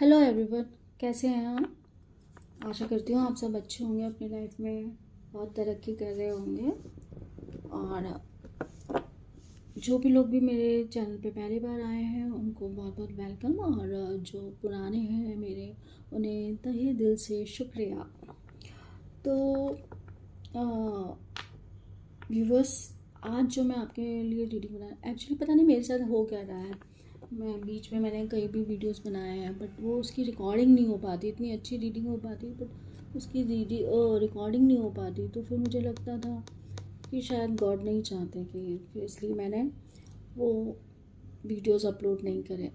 Hello everyone, कैसे हैं आप। आशा करती हूँ आप सब अच्छे होंगे, अपनी लाइफ में बहुत तरक्की कर रहे होंगे। और जो भी लोग भी मेरे चैनल पे पहली बार आए हैं उनको बहुत बहुत वेलकम, और जो पुराने हैं मेरे उन्हें तहे दिल से शुक्रिया। तो व्यूवर्स, आज जो मैं आपके लिए रीडिंग बना, एक्चुअली पता नहीं मेरे साथ हो क्या रहा है। मैं बीच में मैंने कई भी वीडियोस बनाए हैं, बट वो उसकी रिकॉर्डिंग नहीं हो पाती, इतनी अच्छी रीडिंग हो पाती, बट उसकी रिकॉर्डिंग नहीं हो पाती। तो फिर मुझे लगता था कि शायद गॉड नहीं चाहते कि, फिर इसलिए मैंने वो वीडियोस अपलोड नहीं करे।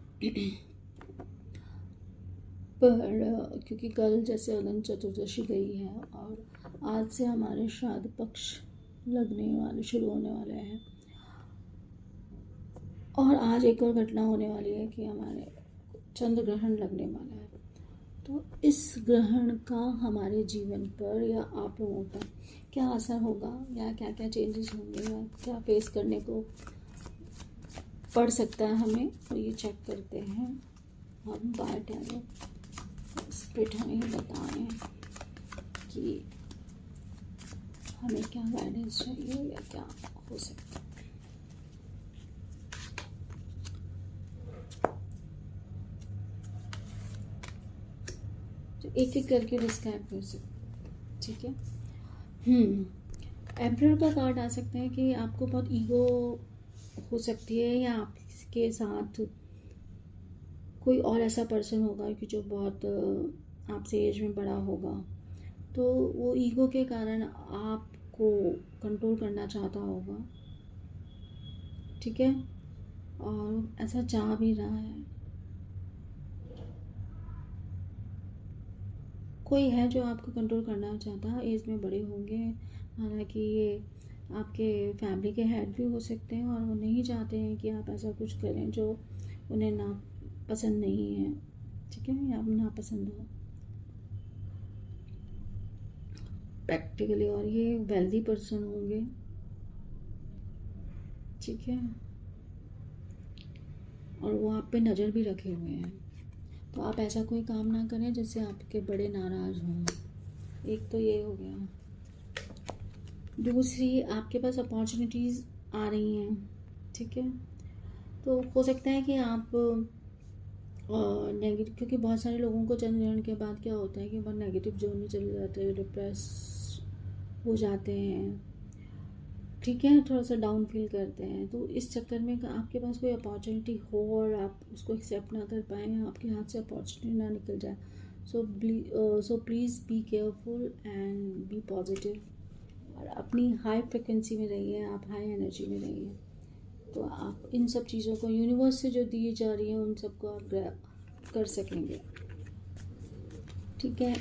पर क्योंकि कल जैसे अनंत चतुर्दशी गई है और आज से हमारे श्राद्ध पक्ष शुरू होने वाले हैं, और आज एक और घटना होने वाली है कि हमारे चंद्र ग्रहण लगने वाला है। तो इस ग्रहण का हमारे जीवन पर या आप लोगों पर क्या असर होगा, या क्या क्या चेंजेस होंगे, या क्या फेस करने को पड़ सकता है हमें, तो ये चेक करते हैं हम। गाइड है स्पिरिट हमें बताएं कि हमें क्या गाइडेंस चाहिए या क्या हो सकता है। तो एक एक करके डिस्क्राइब कर सकते, ठीक है। एम्परर का कार्ड आ सकता है कि आपको बहुत ईगो हो सकती है, या आपके साथ कोई और ऐसा पर्सन होगा कि जो बहुत आपसे एज में बड़ा होगा, तो वो ईगो के कारण आपको कंट्रोल करना चाहता होगा, ठीक है, और ऐसा चाह भी रहा है। कोई है जो आपको कंट्रोल करना चाहता है, एज में बड़े होंगे, हालांकि ये आपके फैमिली के हेड भी हो सकते हैं, और वो नहीं चाहते हैं कि आप ऐसा कुछ करें जो उन्हें ना पसंद नहीं है, ठीक है, या ना पसंद हो प्रैक्टिकली। और ये वेल्दी पर्सन होंगे, ठीक है, और वो आप पे नज़र भी रखे हुए हैं। तो आप ऐसा कोई काम ना करें जिससे आपके बड़े नाराज़ हों। एक तो ये हो गया। दूसरी, आपके पास अपॉर्चुनिटीज़ आ रही हैं, ठीक है। तो हो सकता है कि आप नेगेटिव, क्योंकि बहुत सारे लोगों को चंद्र ग्रहण के बाद क्या होता है कि बहुत नेगेटिव जोन में चले जाते हैं, डिप्रेस हो जाते हैं, ठीक है, थोड़ा सा डाउन फील करते हैं। तो इस चक्कर में आपके पास कोई अपॉर्चुनिटी हो और आप उसको एक्सेप्ट ना कर पाएँ, आपके हाथ से अपॉर्चुनिटी ना निकल जाए, so please be careful and be positive, और अपनी हाई फ्रिक्वेंसी में रहिए, आप हाई एनर्जी में रहिए। तो आप इन सब चीज़ों को, यूनिवर्स से जो दी जा रही हैं, उन सबको आप ग्रैब कर सकेंगे, ठीक है।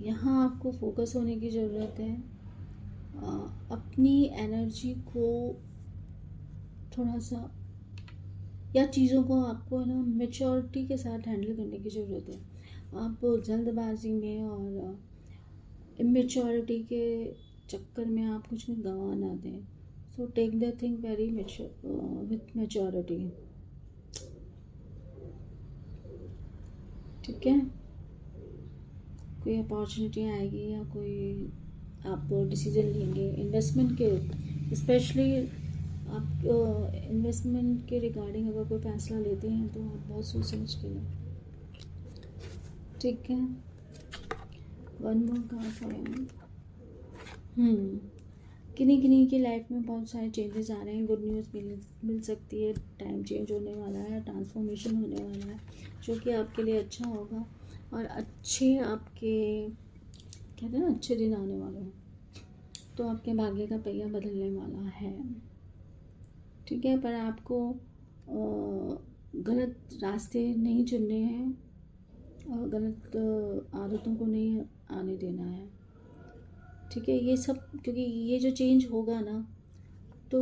यहाँ आपको फोकस होने की ज़रूरत है, अपनी एनर्जी को थोड़ा सा, या चीज़ों को आपको ना मैच्योरिटी के साथ हैंडल करने की ज़रूरत है। आप जल्दबाजी में और इमेच्योरिटी के चक्कर में आप कुछ नहीं गंवा ना दें। So take the thing very with maturity, ठीक है। कोई अपॉर्चुनिटी आएगी या कोई आप डिसीजन लेंगे इन्वेस्टमेंट के, स्पेशली आप इन्वेस्टमेंट के रिगार्डिंग अगर कोई फैसला लेते हैं तो आप बहुत सोच समझ के लें, ठीक है। वन मोर कार्ड फॉर किन्हीं किन्हीं की लाइफ में बहुत सारे चेंजेस आ रहे हैं, गुड न्यूज़ मिल सकती है, टाइम चेंज होने वाला है, ट्रांसफॉर्मेशन होने वाला है, जो कि आपके लिए अच्छा होगा, और अच्छे आपके कहते हैं ना अच्छे दिन आने वाले हैं। तो आपके भाग्य का पहिया बदलने वाला है, ठीक है। पर आपको गलत रास्ते नहीं चुनने हैं, और गलत आदतों को नहीं आने देना है, ठीक है। ये सब, क्योंकि ये जो चेंज होगा ना, तो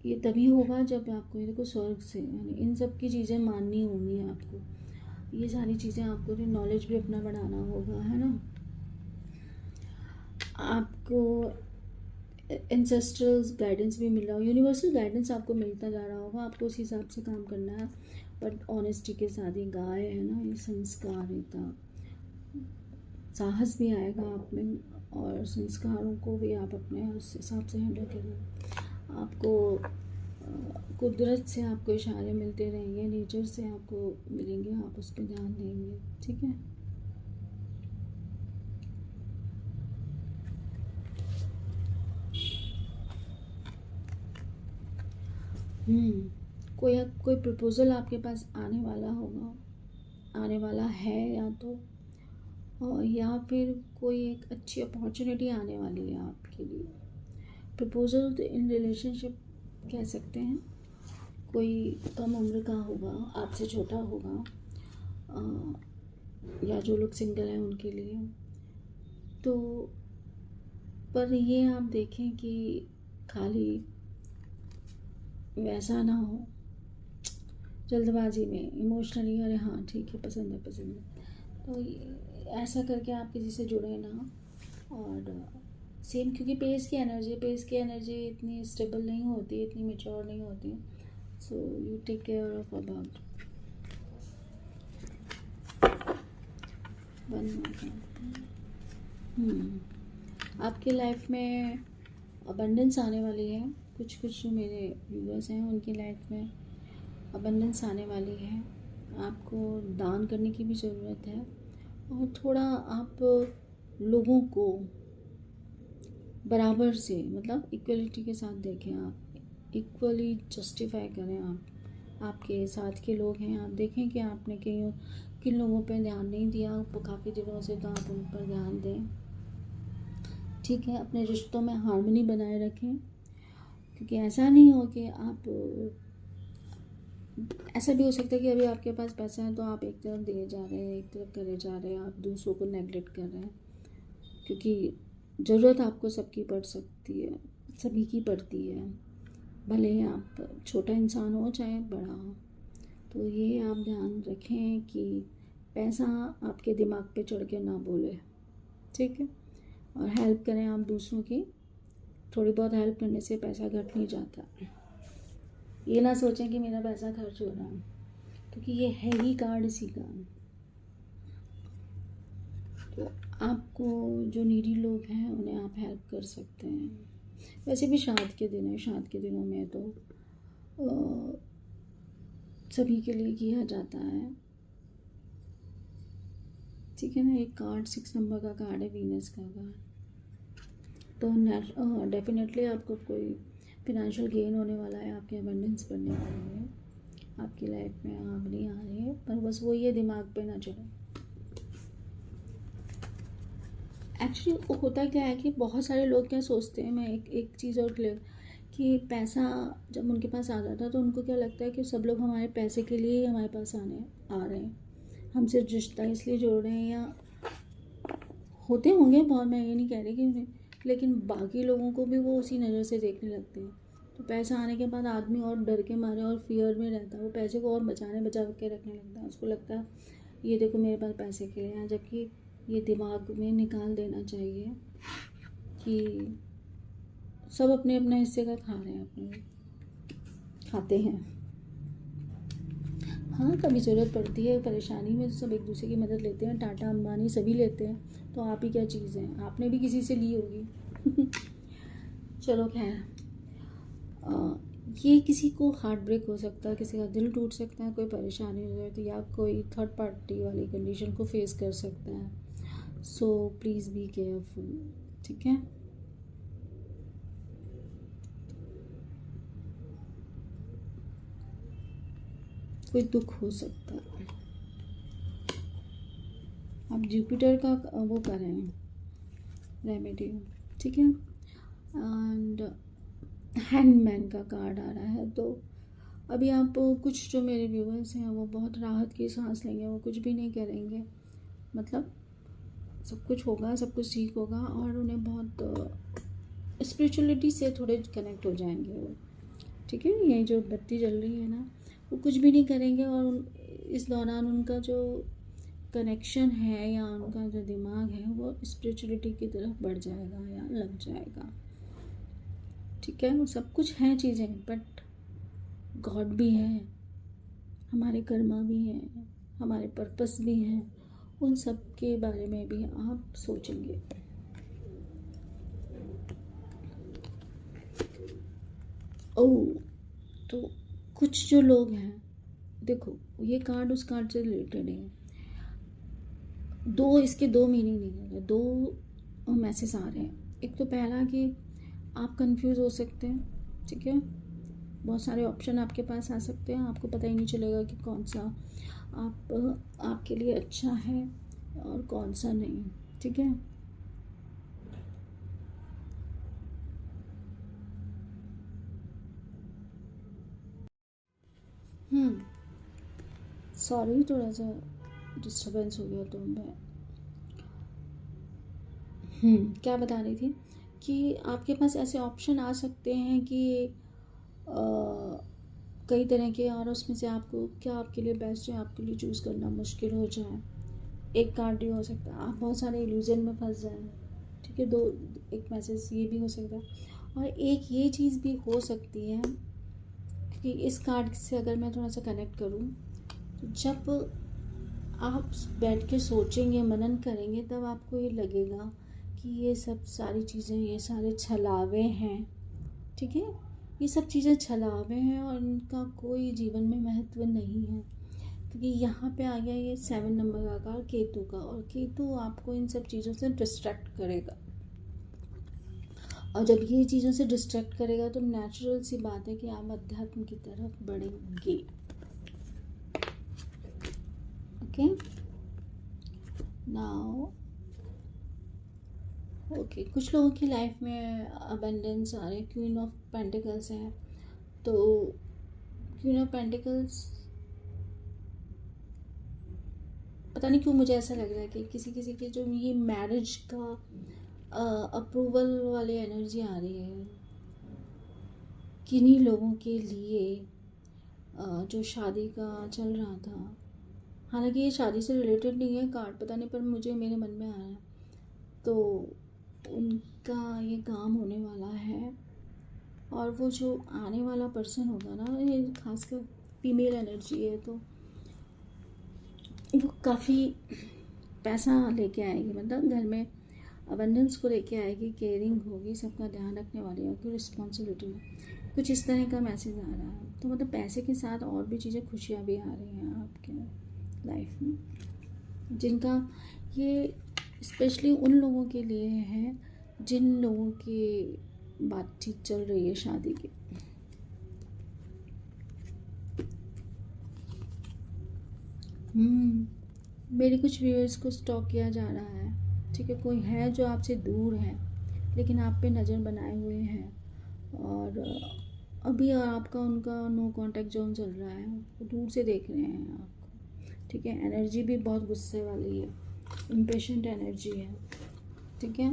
ये तभी होगा जब आपको, ये देखो, स्वर्ग से, यानी इन सब की चीज़ें माननी होंगी आपको, ये सारी चीज़ें आपको, नॉलेज भी अपना बढ़ाना होगा, है ना। आपको एंसेस्ट्रल्स गाइडेंस भी मिल रहा हो, यूनिवर्सल गाइडेंस आपको मिलता जा रहा होगा, आपको उस हिसाब से काम करना है। बट ऑनेस्टी के साथ ये गाय है ना, ये संस्कारिता, साहस भी आएगा आप में और संस्कारों को भी आप अपने उस हिसाब से हैंडल करेंगे। आपको कुदरत से आपको इशारे मिलते रहेंगे, नेचर से आपको मिलेंगे, आप उस पर ध्यान देंगे। ठीक है। कोई प्रपोज़ल आपके पास आने वाला होगा, आने वाला है, या फिर कोई एक अच्छी अपॉर्चुनिटी आने वाली है आपके लिए। प्रपोज़ल इन रिलेशनशिप कह सकते हैं, कोई कम उम्र का होगा, आपसे छोटा होगा, या जो लोग सिंगल हैं उनके लिए। तो पर ये आप देखें कि खाली वैसा ना हो जल्दबाजी में, इमोशनली अरे हाँ ठीक है पसंद है, तो ऐसा करके आप किसी से जुड़े ना। और सेम, क्योंकि पेस की एनर्जी इतनी स्टेबल नहीं होती, इतनी मेच्योर नहीं होती। So you take care of about आपके लाइफ में अबंडेंस आने वाली है। कुछ जो मेरे व्यूअर्स हैं उनकी लाइफ में अबंडेंस आने वाली है। आपको दान करने की भी ज़रूरत है और थोड़ा आप लोगों को बराबर से, मतलब इक्वलिटी के साथ देखें, आप इक्वली जस्टिफाई करें। आपके साथ के लोग हैं, आप देखें कि आपने किन लोगों पे ध्यान नहीं दिया काफ़ी दिनों से, तो आप उन पर ध्यान दें। ठीक है। अपने रिश्तों में हार्मनी बनाए रखें, क्योंकि ऐसा नहीं हो कि आप, ऐसा भी हो सकता है कि अभी आपके पास पैसा है तो आप एक तरफ दिए जा रहे हैं, एक तरफ करे जा रहे हैं, आप दूसरों को नेगलेक्ट कर रहे हैं, क्योंकि ज़रूरत आपको सबकी पड़ सकती है, सभी की पड़ती है, भले ही आप छोटा इंसान हो चाहे बड़ा हो। तो ये आप ध्यान रखें कि पैसा आपके दिमाग पे चढ़ के ना बोले। ठीक है। और हेल्प करें आप दूसरों की, थोड़ी बहुत हेल्प करने से पैसा घट नहीं जाता। ये ना सोचें कि मेरा पैसा खर्च हो रहा है, क्योंकि ये है ही कार्ड इसी का। तो आपको जो नीडी लोग हैं उन्हें आप हेल्प कर सकते हैं। वैसे भी श्राद्ध के दिन है, श्राद्ध के दिनों में तो सभी के लिए किया जाता है। ठीक है ना। एक कार्ड 6 नंबर का कार्ड है, वीनस का कार्ड। तो डेफिनेटली आपको कोई फिनेंशियल गेन होने वाला है, आपकी अबंडेंस बढ़ने वाली है, आपकी लाइफ में आग नहीं आ रही है, पर बस वो ये दिमाग पे ना चले। एक्चुअली होता क्या है कि बहुत सारे लोग क्या सोचते हैं, मैं एक चीज़ और क्लियर, कि पैसा जब उनके पास आ जाता है तो उनको क्या लगता है कि सब लोग हमारे पैसे के लिए ही हमारे पास आ रहे हैं, हमसे रिश्ता इसलिए जोड़ रहे हैं, या होते होंगे बहुत, मैं ये नहीं कह रही कि, लेकिन बाकी लोगों को भी वो उसी नज़र से देखने लगते हैं। तो पैसा आने के बाद आदमी और डर के मारे और फियर में रहता है, वो पैसे को और बचा के रखने लगता है। उसको लगता है ये देखो मेरे पास पैसे के लिए हैं, जबकि ये दिमाग में निकाल देना चाहिए कि सब अपने अपने हिस्से का खा रहे हैं, खाते हैं। हाँ, कभी ज़रूरत पड़ती है, परेशानी में सब एक दूसरे की मदद लेते हैं, टाटा अंबानी सभी लेते हैं, तो आप ही क्या चीज़ है, आपने भी किसी से ली होगी। चलो खैर, ये किसी को हार्ट ब्रेक हो सकता है, किसी का दिल टूट सकता है, कोई परेशानी हो जाए तो, या कोई थर्ड पार्टी वाली कंडीशन को फेस कर सकता है। सो प्लीज़ बी केयरफुल। ठीक है। कोई दुख हो सकता है, आप जुपिटर का वो करें रेमेडी। ठीक है। एंड हैंगमैन का कार्ड आ रहा है, तो अभी आप कुछ जो मेरे व्यूअर्स हैं वो बहुत राहत की सांस लेंगे, वो कुछ भी नहीं करेंगे, मतलब सब कुछ होगा, सब कुछ ठीक होगा, और उन्हें बहुत स्पिरिचुअलिटी से थोड़े कनेक्ट हो जाएंगे वो। ठीक है। ये जो बत्ती जल रही है ना, वो कुछ भी नहीं करेंगे, और इस दौरान उनका जो कनेक्शन है या उनका जो दिमाग है वो स्पिरिचुअलिटी की तरफ बढ़ जाएगा या लग जाएगा। ठीक है। वो सब कुछ है चीज़ें, बट गॉड भी है, हमारे कर्मा भी हैं, हमारे पर्पस भी हैं, उन सब के बारे में भी आप सोचेंगे। ओह, तो कुछ जो लोग हैं, देखो ये कार्ड उस कार्ड से रिलेटेड है। इसके दो मीनिंग निकल रहे, दो मैसेज आ रहे हैं। एक तो पहला कि आप कंफ्यूज हो सकते हैं, ठीक है, बहुत सारे ऑप्शन आपके पास आ सकते हैं, आपको पता ही नहीं चलेगा कि कौन सा आपके लिए अच्छा है और कौन सा नहीं, ठीक है। सॉरी, थोड़ा सा डिस्टरबेंस हो गया तो मैं क्या बता रही थी कि आपके पास ऐसे ऑप्शन आ सकते हैं कि कई तरह के, और उसमें से आपको क्या आपके लिए बेस्ट है, आपके लिए चूज़ करना मुश्किल हो जाए। एक कार्ड ये हो सकता है, आप बहुत सारे इल्यूजन में फंस जाएं, ठीक है। एक मैसेज ये भी हो सकता है, और एक ये चीज़ भी हो सकती है कि इस कार्ड से अगर मैं थोड़ा सा कनेक्ट करूँ, तो जब आप बैठ के सोचेंगे, मनन करेंगे, तब आपको ये लगेगा कि ये सब सारी चीज़ें, ये सारे छलावे हैं, ठीक है। ये सब चीज़ें छलावे हैं और इनका कोई जीवन में महत्व नहीं है, क्योंकि यहाँ पे आ गया ये 7 नंबर का कार्ड केतु का, और केतु आपको इन सब चीज़ों से डिस्ट्रैक्ट करेगा। और जब ये चीज़ों से डिस्ट्रैक्ट करेगा तो नेचुरल सी बात है कि आप अध्यात्म की तरफ बढ़ेंगे। ओके, नाउ ओके, कुछ लोगों की लाइफ में अबंडेंस आ रही है, क्वीन ऑफ पेंटिकल्स है। तो क्वीन ऑफ पेंटिकल्स, पता नहीं क्यों मुझे ऐसा लग रहा है कि किसी किसी के जो ये मैरिज का अप्रूवल वाली एनर्जी आ रही है, किन्हीं लोगों के लिए जो शादी का चल रहा था। हालांकि ये शादी से रिलेटेड नहीं है कार्ड, पता नहीं, पर मुझे मेरे मन में आ रहा है, तो उनका ये काम होने वाला है। और वो जो आने वाला पर्सन होगा ना, ये खासकर फीमेल एनर्जी है, तो वो काफ़ी पैसा लेके आएगी, मतलब घर में अबंडेंस को लेके आएगी, केयरिंग होगी, सबका ध्यान रखने वाली होगी, रिस्पॉन्सिबिलिटी है, कुछ इस तरह का मैसेज आ रहा है। तो मतलब पैसे के साथ और भी चीज़ें, खुशियाँ भी आ रही हैं आपके लाइफ में, जिनका ये स्पेशली उन लोगों के लिए है जिन लोगों की बातचीत चल रही है शादी की। मेरे कुछ व्यूअर्स को स्टॉक किया जा रहा है, ठीक है। कोई है जो आपसे दूर है लेकिन आप पे नज़र बनाए हुए हैं, और अभी आपका उनका नो कांटेक्ट जोन चल रहा है, वो दूर से देख रहे हैं आपको, ठीक है। एनर्जी भी बहुत गुस्से वाली है, इम्पेशेंट एनर्जी है, ठीक है।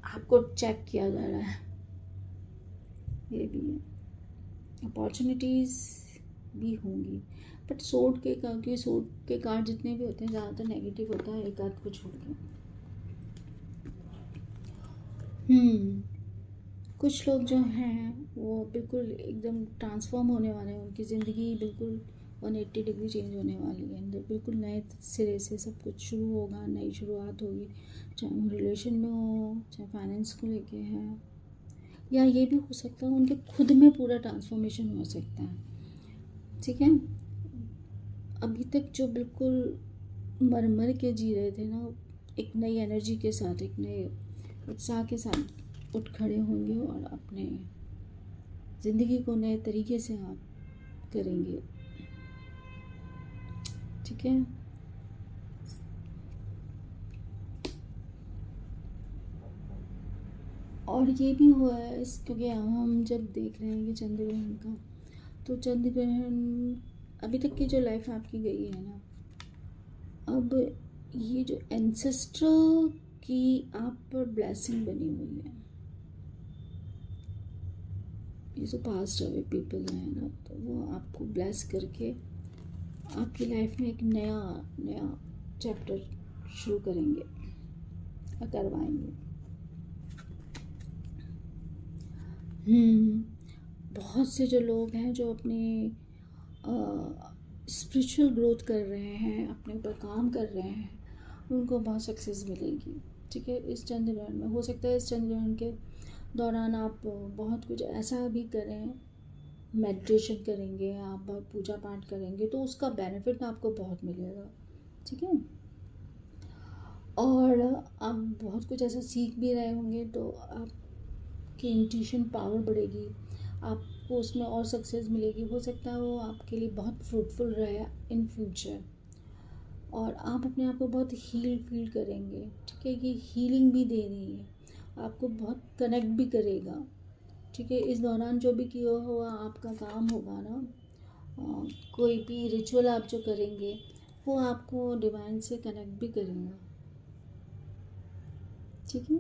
आपको चेक किया जा रहा है, ये भी है। अपॉर्चुनिटीज़ भी होंगी, बट सोर्ड के कार्ड जितने भी होते हैं ज़्यादातर नेगेटिव होता है, एक आध कुछ छोड़ के। कुछ लोग जो हैं वो बिल्कुल एकदम ट्रांसफॉर्म होने वाले हैं, उनकी ज़िंदगी बिल्कुल 180 डिग्री चेंज होने वाली है, अंदर बिल्कुल नए सिरे से सब कुछ शुरू होगा, नई शुरुआत होगी, चाहे वो रिलेशन में हो, चाहे फाइनेंस को लेके है, या ये भी हो सकता है उनके खुद में पूरा ट्रांसफॉर्मेशन हो सकता है, ठीक है। अभी तक जो बिल्कुल मर के जी रहे थे ना, एक नई एनर्जी के साथ, एक नए उत्साह के साथ उठ खड़े होंगे और अपने ज़िंदगी को नए तरीके से आप करेंगे, ठीक है। और ये भी हुआ है क्योंकि हम जब देख रहे हैं कि चंद्र ग्रहण का, तो चंद्र ग्रहण अभी तक की जो लाइफ आपकी गई है ना, अब ये जो एंसेस्ट्रल की आप पर ब्लेसिंग बनी हुई है, ये जो पास्ट अवे पीपल हैं ना, तो वो आपको ब्लेस करके आपकी लाइफ में एक नया चैप्टर शुरू करेंगे और करवाएंगे। बहुत से जो लोग हैं जो अपने स्पिरिचुअल ग्रोथ कर रहे हैं, अपने ऊपर काम कर रहे हैं, उनको बहुत सक्सेस मिलेगी। ठीक है, इस चंद्र ग्रहण में हो सकता है इस चंद्र ग्रहण के दौरान आप बहुत कुछ ऐसा भी करें, मेडिटेशन करेंगे आप, बहुत पूजा पाठ करेंगे, तो उसका बेनिफिट आपको बहुत मिलेगा। ठीक है, और आप बहुत कुछ ऐसा सीख भी रहे होंगे तो आपकी इंट्यूशन पावर बढ़ेगी, आपको उसमें और सक्सेस मिलेगी। हो सकता है वो आपके लिए बहुत फ्रूटफुल रहे इन फ्यूचर, और आप अपने आप को बहुत हील फील करेंगे। ठीक है, ये हीलिंग भी दे रही है, आपको बहुत कनेक्ट भी करेगा। ठीक है, इस दौरान जो भी किया हुआ आपका काम होगा ना, कोई भी रिचुअल आप जो करेंगे वो आपको डिवाइन से कनेक्ट भी करेगा। ठीक है,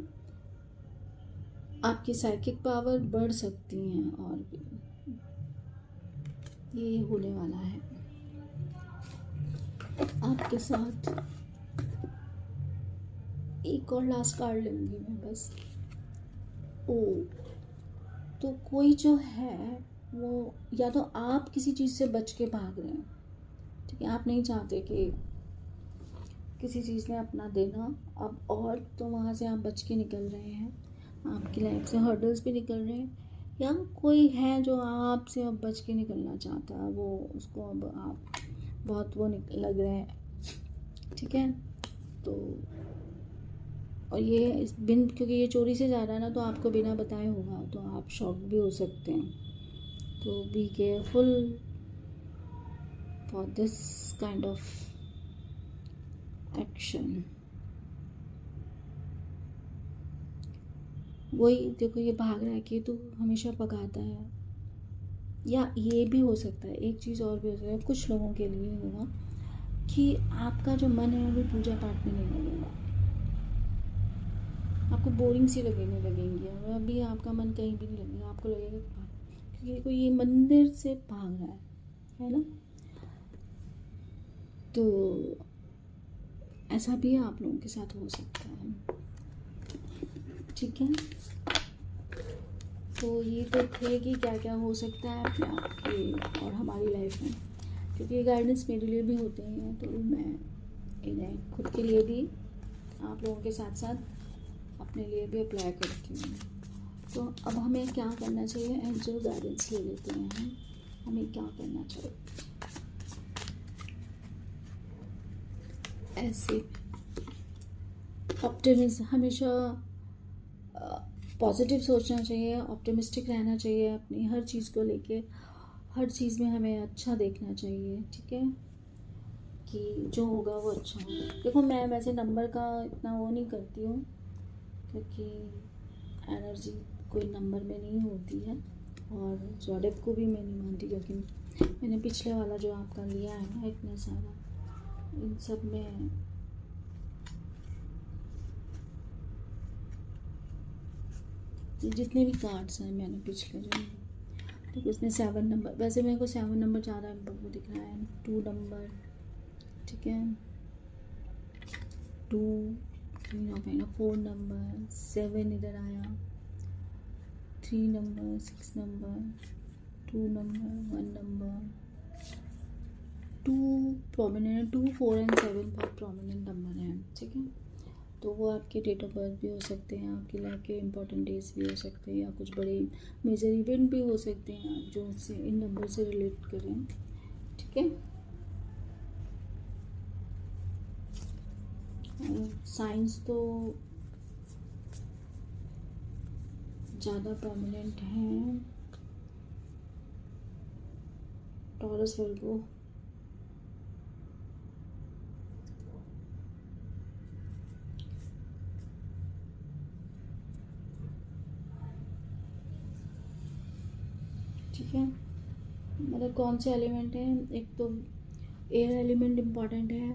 आपकी साइकिक पावर बढ़ सकती हैं, और भी ये होने वाला है आपके साथ। एक और लास्ट कार्ड लूँगी मैं बस। ओ, तो कोई जो है वो, या तो आप किसी चीज़ से बच के भाग रहे हैं। ठीक है, आप नहीं चाहते कि किसी चीज़ में अपना देना अब, और तो वहाँ से आप बच के निकल रहे हैं, आपकी लाइफ से हर्डल्स भी निकल रहे हैं, या कोई है जो आपसे अब बच के निकलना चाहता है, वो उसको अब आप बहुत वो लग रहे हैं। ठीक है, तो और ये इस बिन, क्योंकि ये चोरी से जा रहा है ना, तो आपको बिना बताए होगा, तो आप शॉक भी हो सकते हैं। तो be careful for this kind of action. वही देखो, ये भाग रहा है कि तू हमेशा भगाता है, या ये भी हो सकता है, एक चीज़ और भी हो सकता है, कुछ लोगों के लिए होगा कि आपका जो मन है वो पूजा पाठ में नहीं लगेगा, आपको बोरिंग सी लगेंगे और अभी आपका मन कहीं भी नहीं लगेगा, आपको लगेगा क्योंकि कोई ये मंदिर से भाग रहा है ना। तो ऐसा भी आप लोगों के साथ हो सकता है। ठीक है, तो ये तो थे कि क्या क्या हो सकता है अपने आपके और हमारी लाइफ में, क्योंकि ये गाइडेंस मेरे लिए भी होते हैं, तो मैं इन्हें खुद के लिए भी, आप लोगों के साथ साथ अपने लिए भी अप्लाई करती हूँ। तो अब हमें क्या करना चाहिए, एंजल गाइडेंस ले लेते हैं, हमें क्या करना चाहिए। ऐसे ऑप्टिमिज्म, हमेशा पॉजिटिव सोचना चाहिए, ऑप्टिमिस्टिक रहना चाहिए अपनी हर चीज़ को लेके, हर चीज़ में हमें अच्छा देखना चाहिए। ठीक है, कि जो होगा वो अच्छा होगा। देखो, मैं वैसे नंबर का इतना वो नहीं करती हूँ, क्योंकि एनर्जी कोई नंबर में नहीं होती है, और ज़ोडिएक को भी मैं नहीं मानती, क्योंकि मैंने पिछले वाला जो आपका लिया है ना इतना सारा, इन सब में जितने भी कार्ड्स हैं मैंने पिछले जो, तो उसमें 7 नंबर, वैसे मेरे को 7 नंबर ज़्यादा वो दिख रहा है, 2 नंबर। ठीक है, 2 3 हो गए ना, 4 नंबर, 7 इधर आया, 3 number, 6 number, 2 number, 1 number, 2 prominent, 2 4 and 7 बहुत प्रोमिनेंट नंबर हैं। ठीक है, तो वो आपके डेट ऑफ बर्थ भी हो सकते हैं, आपकी लाइफ के इंपॉर्टेंट डेज भी हो सकते हैं, या कुछ बड़े मेजर इवेंट भी हो सकते हैं आप जो उससे इन नंबर से रिलेट करें। ठीक है, साइंस तो ज़्यादा प्रोमिनेंट हैं, टॉरस, वर्गो, ठीक है, मतलब कौन से एलिमेंट हैं, एक तो एयर एलिमेंट इम्पॉर्टेंट है,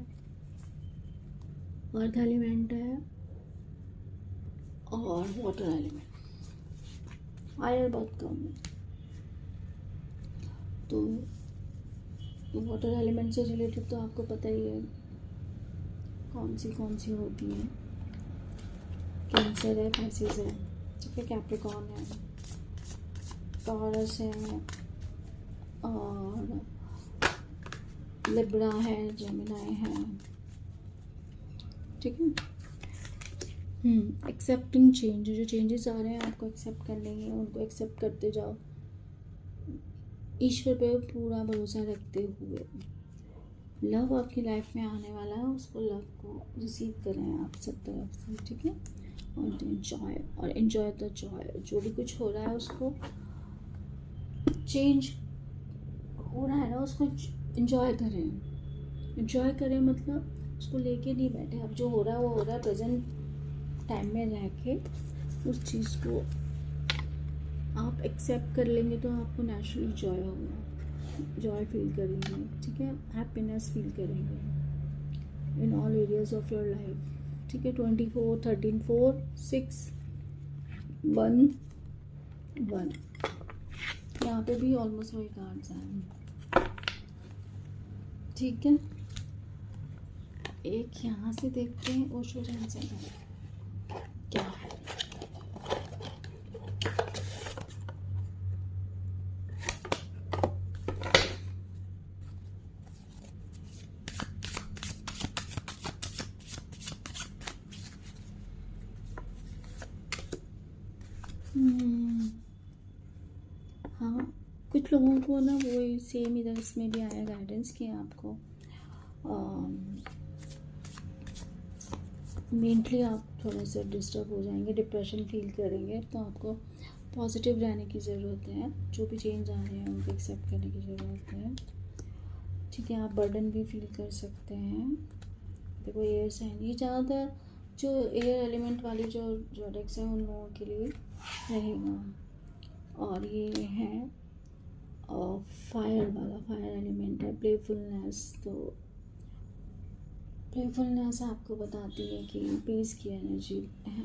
अर्थ एलिमेंट है, और वाटर एलिमेंट, फायर बहुत कम है। तो वाटर एलिमेंट से रिलेटेड तो आपको पता ही है कौन सी होती हैं, कैंसर है, पाइसेस है, ठीक है, कैप्रिकॉर्न है, टॉरस है, और लिब्रा है, जेमिनी है, ठीक है। एक्सेप्टिंग चेंज, जो चेंजेस आ रहे हैं आपको एक्सेप्ट कर लेंगे, उनको एक्सेप्ट करते जाओ, ईश्वर पे पूरा भरोसा रखते हुए। लव आपकी लाइफ में आने वाला है, उसको लव को रिसीव करें आप सब तरफ से, ठीक है। और एंजॉय द जॉय, जो भी कुछ हो रहा है उसको, चेंज हो रहा है ना, उसको एंजॉय करें। एंजॉय करें मतलब उसको लेके नहीं बैठे, अब जो हो रहा है वो हो रहा है, प्रेजेंट टाइम में रह के उस चीज़ को आप एक्सेप्ट कर लेंगे तो आपको नेचुरली जॉय होगा, जॉय फील करेंगे, ठीक है। हैप्पीनेस फील करेंगे in all areas of your life, ठीक है। 24, 13, 4, 6, 1, 1, यहाँ पे भी ऑलमोस्ट वही कार्ड्स आए, ठीक है। एक यहाँ से देखते हैं ओशो जैनसन क्या है। हाँ, कुछ लोगों को ना वो सेम इधर इसमें भी आया गाइडेंस कि आपको मेंटली आप थोड़ा सा डिस्टर्ब हो जाएंगे, डिप्रेशन फील करेंगे, तो आपको पॉजिटिव रहने की ज़रूरत है। जो भी चेंज आ रहे हैं उनको एक्सेप्ट करने की ज़रूरत है, ठीक है। आप बर्डन भी फील कर सकते हैं। देखो एयर साइन, ये ज़्यादातर जो एयर एलिमेंट वाली जो प्रोडक्ट्स हैं उन लोगों के लिए रहेगा। और ये है फायर वाला, फायर एलिमेंट है, प्लेफुलनेस। तो प्लेफुलनेस आपको बताती है कि पीस की एनर्जी है,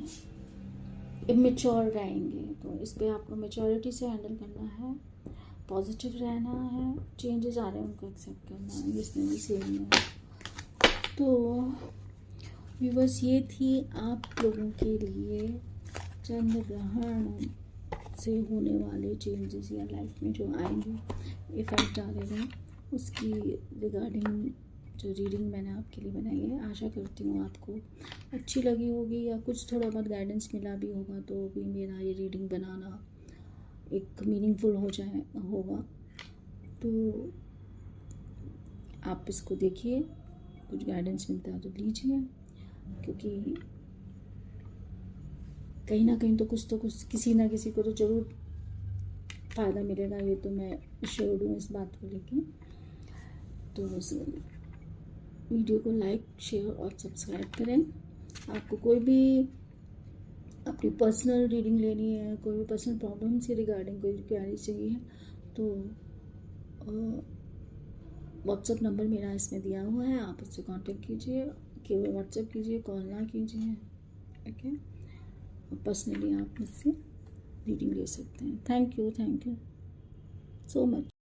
इमेच्योर रहेंगे, तो इस पर आपको मैच्योरिटी से हैंडल करना है, पॉजिटिव रहना है, चेंजेस आ रहे हैं उनको एक्सेप्ट करना है, इसमें भी सेम है। तो व्यूअर्स ये थी आप लोगों के लिए चंद्र ग्रहण से होने वाले चेंजेस या लाइफ में जो आएंगे, इफेक्ट डालेंगे, उसकी रिगार्डिंग जो रीडिंग मैंने आपके लिए बनाई है। आशा करती हूँ आपको अच्छी लगी होगी, या कुछ थोड़ा बहुत गाइडेंस मिला भी होगा तो भी मेरा ये रीडिंग बनाना एक मीनिंगफुल होगा। तो आप इसको देखिए, कुछ गाइडेंस मिलता है तो लीजिए, क्योंकि कहीं ना कहीं तो कुछ किसी ना किसी को तो ज़रूर फ़ायदा मिलेगा, ये तो मैं श्योर हूँ इस बात को लेके। तो वीडियो को लाइक, शेयर और सब्सक्राइब करें। आपको कोई भी अपनी पर्सनल रीडिंग लेनी है, कोई भी पर्सनल प्रॉब्लम से रिगार्डिंग कोई क्वेरी चाहिए तो व्हाट्सएप नंबर मेरा इसमें दिया हुआ है, आप उससे कांटेक्ट कीजिए, केवल व्हाट्सएप कीजिए, कॉल ना कीजिए, ओके। पर्सनली आप मुझसे रीडिंग ले सकते हैं। Thank you so much.